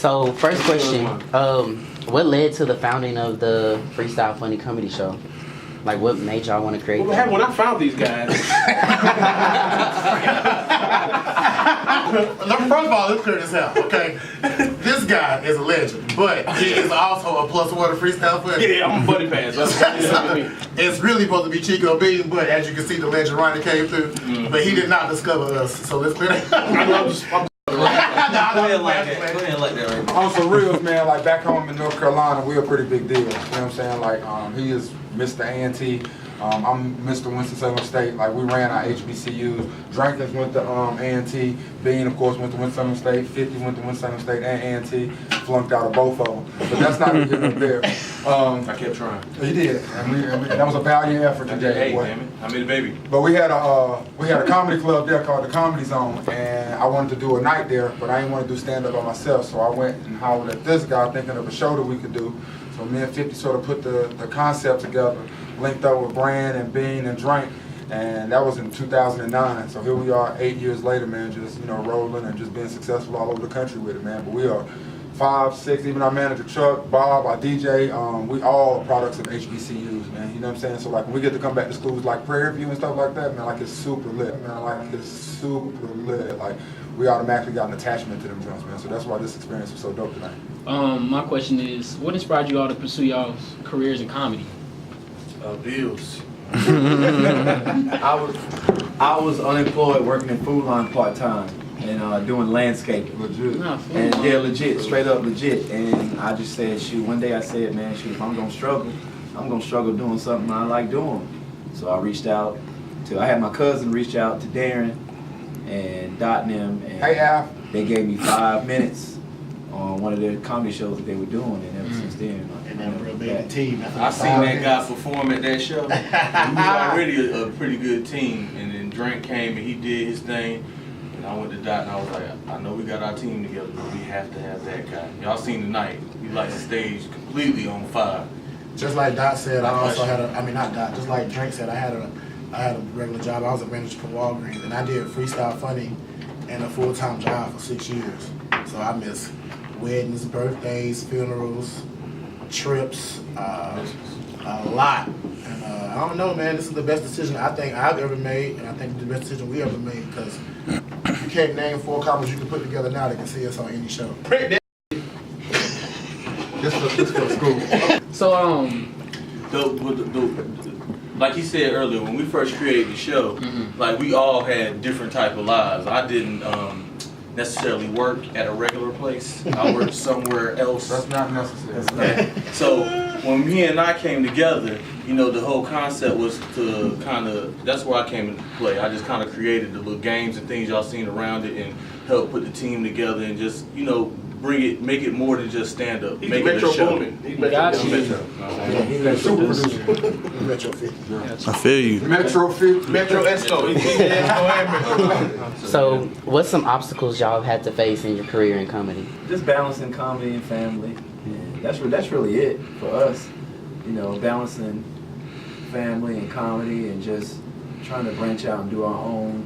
So first question, what led to the founding of the Freestyle Funny Comedy Show? Like, what made y'all want to create? Well, what happened when I found these guys? First of all, let's clear this out, okay? This guy is a legend, but he is also a plus one of Freestyle Funny. Yeah, I'm a buddy pass. It's really supposed to be Chico Bean, but as you can see, the legend Ronnie came through, but he did not discover us. So let's clear that out. Go ahead like that right now. On some reals, man, like back home in North Carolina, we're a pretty big deal. You know what I'm saying? Like, he is Mr. A&T. I'm Mr. Winston-Salem State. Like, we ran our HBCUs. Drankins went to A&T. Bean, of course, went to Winston-Salem State. 50 went to Winston-Salem State and A&T. Flunked out of both of them. But that's not even up there. I kept trying. You did. And that was a valiant effort today. Hey, damn it. I made a baby. But we had a comedy club there called the Comedy Zone, and I wanted to do a night there, but I didn't want to do stand-up by myself, so I went and hollered at this guy thinking of a show that we could do. So me and 50 sort of put the concept together, linked up with Brand and Bean and Drink, and that was in 2009. So here we are 8 years later, man, just, you know, rolling and just being successful all over the country with it, man. But we are 5, 6, even our manager Chuck, Bob, our DJ, we all products of HBCUs, man. You know what I'm saying? So like when we get to come back to schools like Prairie and stuff like that, man, like it's super lit, man. Like it's super lit. Like we automatically got an attachment to them joints, man. So that's why this experience was so dope tonight. My question is, what inspired you all to pursue y'all's careers in comedy? Bills. I was unemployed working in Food Line part-time and doing landscaping. Legit. And yeah, legit, straight up legit. And I just said, shoot, one day I said, man, shoot, if I'm gonna struggle doing something I like doing. So I reached out I had my cousin reach out to Darren and Dot and them, and Hey, Al. they gave me 5 minutes on one of their comedy shows that they were doing, and ever since then, And then a real big team. I seen that guy perform at that show. He was already a pretty good team, and then Drink came and he did his thing. And I went to Dot and I was like, I know we got our team together, but we have to have that guy. Y'all seen tonight, he lights the stage completely on fire. Just like Dot said, I also had not Dot, just like Drink said, I had a regular job. I was a manager for Walgreens, and I did Freestyle Funny and a full-time job for 6 years. So I missed weddings, birthdays, funerals, trips, a lot. And I don't know, man, this is the best decision I think I've ever made, and I think the best decision we ever made, because you can't name 4 comics you can put together now that can see us on any show. This for school. So, like he said earlier, when we first created the show, like we all had different type of lives. I didn't necessarily work at a regular place. I worked somewhere else. That's not necessary. So when me and I came together, you know, the whole concept was to kind of, that's where I came into play. I just kind of created the little games and things y'all seen around it and helped put the team together and just, you know, make it more than just stand up. He's make Metro it a show. Boomin. He's Got you. Metro. Super producer. Metro 50. I feel you. Metro 50. Metro Esco. He's Esco and Metro. So, what's some obstacles y'all have had to face in your career in comedy? just balancing comedy and family. And that's really it for us. You know, balancing family and comedy and just trying to branch out and do our own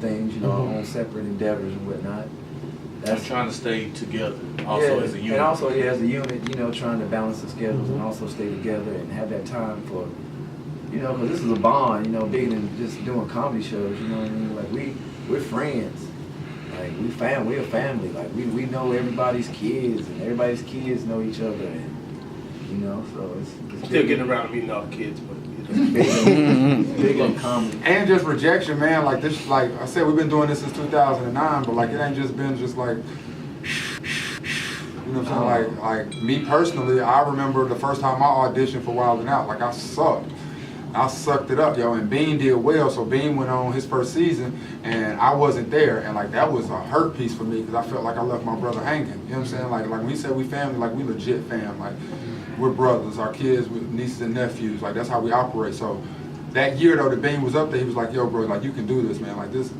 things, you know, our own separate endeavors and whatnot. That's trying to stay together also as a unit. And also, as a unit, you know, trying to balance the schedules and also stay together and have that time for, you know, because this is a bond, you know, bigger than just doing comedy shows, you know what I mean? Like, we're friends. Like, we're a family. Like, we know everybody's kids, and everybody's kids know each other, and, you know, so it's Still getting around to meeting all the kids, but big in comedy. And just rejection, man. Like this, like I said, we've been doing this since 2009, but like it ain't just been just like, you know what I'm saying? Like me personally, I remember the first time I auditioned for Wild 'N Out. Like I sucked. I sucked it up, yo. And Bean did well, so Bean went on his first season, and I wasn't there, and like that was a hurt piece for me because I felt like I left my brother hanging. You know what I'm saying? Like when we said we family, like we legit fam. Like we're brothers, our kids, with nieces and nephews. Like that's how we operate. So that year though, the Bean was up there. He was like, "Yo, bro, like you can do this, man. Like this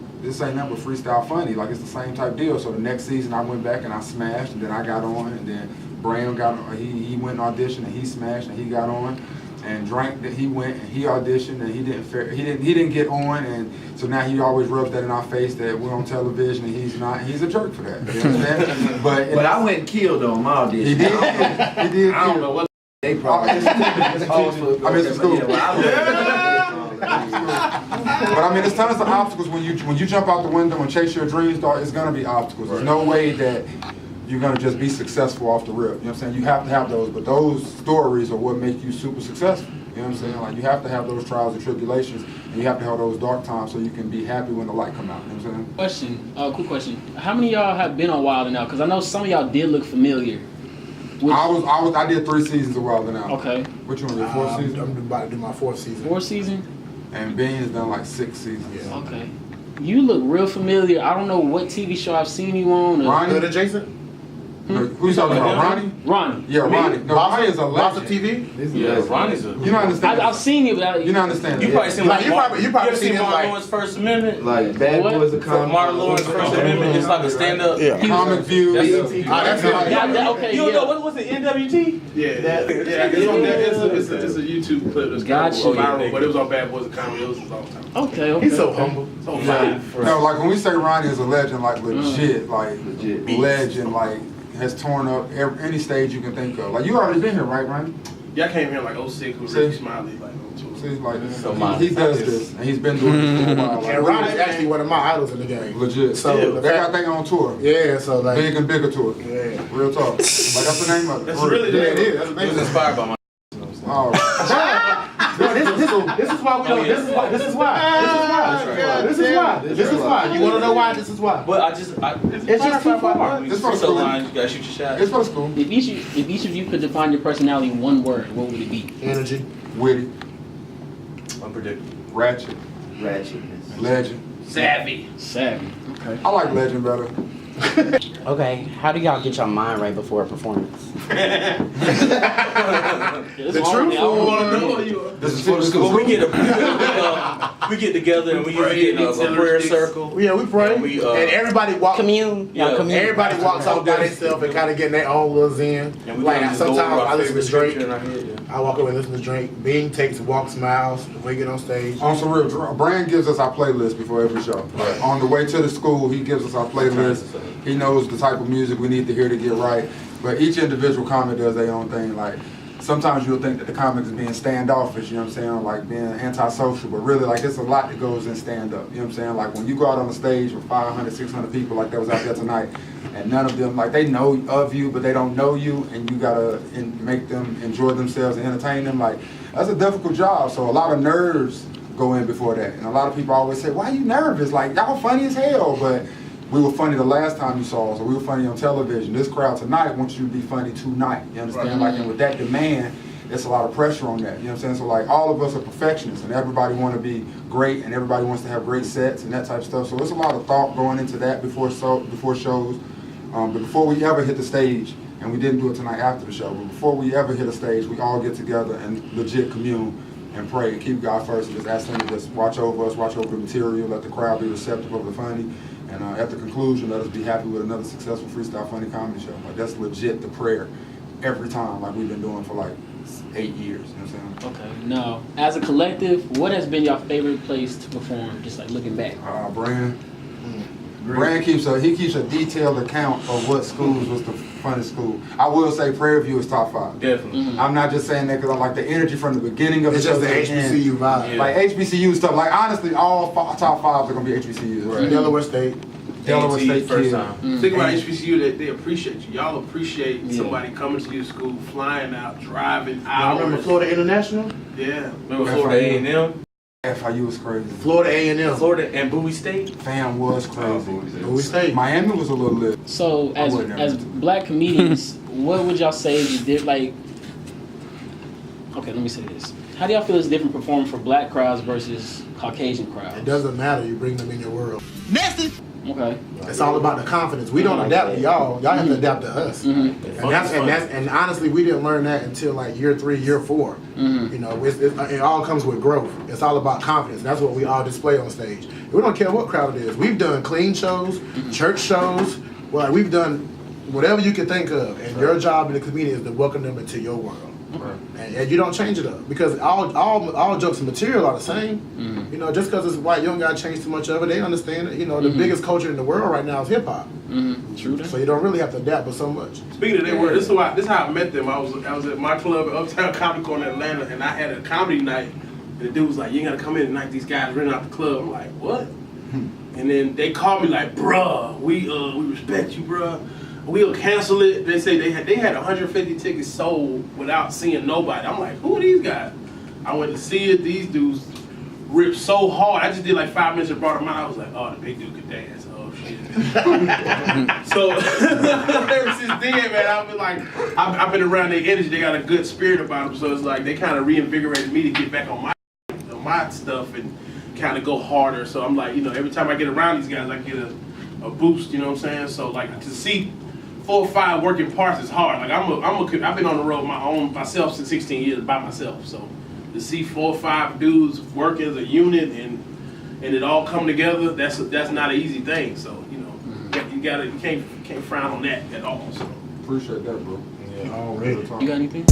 ain't nothing but freestyle funny. Like it's the same type deal." So the next season, I went back and I smashed, and then I got on, and then Bram got on. He went and auditioned and he smashed and he got on. and drank that he went and he auditioned and he didn't get on, and so now he always rubs that in our face that we're on television and he's not. He's a jerk for that. You understand? But I went and killed on my audition. He did. He did. I don't know what They probably. I mean, it's school. But I mean, there's tons of obstacles when you jump out the window and chase your dreams. It's gonna be obstacles. There's no way that you're gonna just be successful off the rip. You know what I'm saying? You have to have those, but those stories are what make you super successful. You know what I'm saying? Like you have to have those trials and tribulations, and you have to have those dark times so you can be happy when the light come out. You know what I'm saying? Question, quick question. How many of y'all have been on Wild 'N Out? Because I know some of y'all did look familiar. I did 3 seasons of Wild 'N Out. Okay. Which one? Your 4th season? I'm about to do my 4th season. 4th season? And Bean's done like 6 seasons. Yeah. Okay. You look real familiar. I don't know what TV show I've seen you on. Ronnie? Good adjacent? No, who's talking about? Ronnie? Ronnie. Yeah, Ronnie. No, Ronnie is a Lots of legend. TV? Yeah, Ronnie's a. You don't understand. I've seen you, but You don't understand. You probably seen Like, you probably ever seen him, Martin like- Lawrence First Amendment? Like Bad What? Boys of Comedy. Martin Lawrence First Amendment. It's like a stand-up. Yeah. Comic View. That's That's it. okay, You don't yeah. know what's the NWT? Yeah, it's on there. It's a YouTube clip that's Gotcha. going viral, but it was on Bad Boys of Comedy. It was a long time ago. Okay. He's so humble. So Yeah. No, like when we say Ronnie is a legend, like legit, like Legit. legend, like has torn up any stage you can think of. Like you already been here, right, Ronnie? Yeah, I came here like 06 with See? Ricky Smiley, like on tour. See, like So he does this, and he's been doing it for a while. Like, And Ronnie's actually one of my idols in the game. legit. So They got thing on tour. yeah, so like, Big and bigger tour. yeah. Real talk. Like that's the name of it. That's really Yeah, it is. That's He was amazing. inspired by my. Oh, No, this is why we don't. This is why. This is why. This is why. You want to know why? This is why. But It's just too far. It's for the so school. line, you gotta shoot your shot. it's for the school. If each of you could define your personality in one word, what would it be? Energy. Witty, Unpredictable. ratchet, Ratchetness. legend. Savvy. Savvy. Okay. I like legend better. Okay, how do y'all get your mind right before a performance? The truth This is for the school. Well, we get together and we usually get a prayer circle. Yeah, we pray, And we, and everybody walks. Commune. Yeah. Y'all commune. Everybody walks out by themselves and kind of getting their own little zen. And we Like kinda just go sometimes over our I listen to favorite Drake. scripture in our head, yeah. I walk over and listen to Drake. Bean takes walk smiles when we get on stage. On some real, Brand gives us our playlist before every show. Right. On the way to the school, he gives us our playlist. He knows the type of music we need to hear to get right. But each individual comic does their own thing. Like sometimes you'll think that the comic is being standoffish, you know what I'm saying, or like being antisocial. But really, like it's a lot that goes in stand up. You know what I'm saying? Like when you go out on the stage with 500, 600 people, like that was out there tonight, and none of them, like they know of you, but they don't know you, and you gotta make them enjoy themselves and entertain them. Like that's a difficult job. So a lot of nerves go in before that, and a lot of people always say, "Why are you nervous? Like y'all funny as hell." But we were funny the last time you saw us, or we were funny on television. This crowd tonight wants you to be funny tonight. You understand? Right. Like, and with that demand, it's a lot of pressure on that. You know what I'm saying? So like all of us are perfectionists, and everybody want to be great, and everybody wants to have great sets and that type of stuff. So it's a lot of thought going into that before shows. But before we ever hit the stage, and we didn't do it tonight after the show, but before we ever hit a stage, we all get together and legit commune and pray and keep God first, and just ask Him to just watch over us, watch over the material, let the crowd be receptive of the funny. And at the conclusion, let us be happy with another successful Freestyle Funny Comedy Show. Like that's legit the prayer every time, like we've been doing for like 8 years. You know what I'm saying? Okay. Now, as a collective, what has been your favorite place to perform? Just like looking back. Brand. Brand keeps a detailed account of what schools was the funniest school. I will say Prairie View is top 5. Definitely. Mhm. I'm not just saying that because I like the energy from the beginning of It's the show just the to the end. HBCU vibe. Yeah. Like HBCU stuff. Like honestly, all top 5s are gonna be HBCUs. Right. Delaware State. Delaware State first kid. time. Think about HBCU, that they appreciate you. Y'all appreciate Yeah. somebody coming to your school, flying out, driving I remember hours. Florida International. Yeah. Remember Florida A&M? FIU was crazy. Florida A&M. Florida and Bowie State? Fam was crazy. Bowie State. Miami was a little lit. So, I as wouldn't as have. black comedians, what would y'all say is like? Okay, let me say this. How do y'all feel it's different performing for black crowds versus Caucasian crowds? It doesn't matter. You bring them in your world. Okay. It's all about the confidence. We don't adapt to y'all. Y'all have to adapt to us. Mhm. And honestly, we didn't learn that until like year 3, year 4. Mhm. You know, it all comes with growth. It's all about confidence. That's what we all display on stage. We don't care what crowd it is. We've done clean shows, church shows. Well, we've done whatever you can think of. And your job in the community is to welcome them into your world. And you don't change it up because all jokes and material are the same. Mm-hmm. You know, just because it's white, you don't gotta change too much of it. They understand it. You know, the biggest culture in the world right now is hip hop. Mm-hmm. True. So you don't really have to adapt with so much. Speaking of that word, this is how I met them. I was at my club at Uptown Comedy Corner in Atlanta, and I had a comedy night. And the dude was like, "You ain't gotta come in tonight. These guys renting out the club." I'm like, "What?" And then they called me like, "Bruh, we respect you, bruh. We'll cancel it." They say they had 150 tickets sold without seeing nobody. I'm like, "Who are these guys?" I went to see it. These dudes ripped so hard. I just did like 5 minutes and brought them out. I was like, "Oh, the big dude could dance." Oh shit. So ever since then, man, I've been like, I've been around their energy. They got a good spirit about them. So it's like they kind of reinvigorated me to get back on my stuff and kind of go harder. So I'm like, you know, every time I get around these guys, I get a boost. You know what I'm saying? So like to see 4 or 5 working parts is hard. Like I've been on the road myself since 16 years by myself. So to see 4 or 5 dudes work as a unit and it all come together, that's not an easy thing. So you know, you can't frown on that at all. So Appreciate that, bro. Yeah, already. You got anything?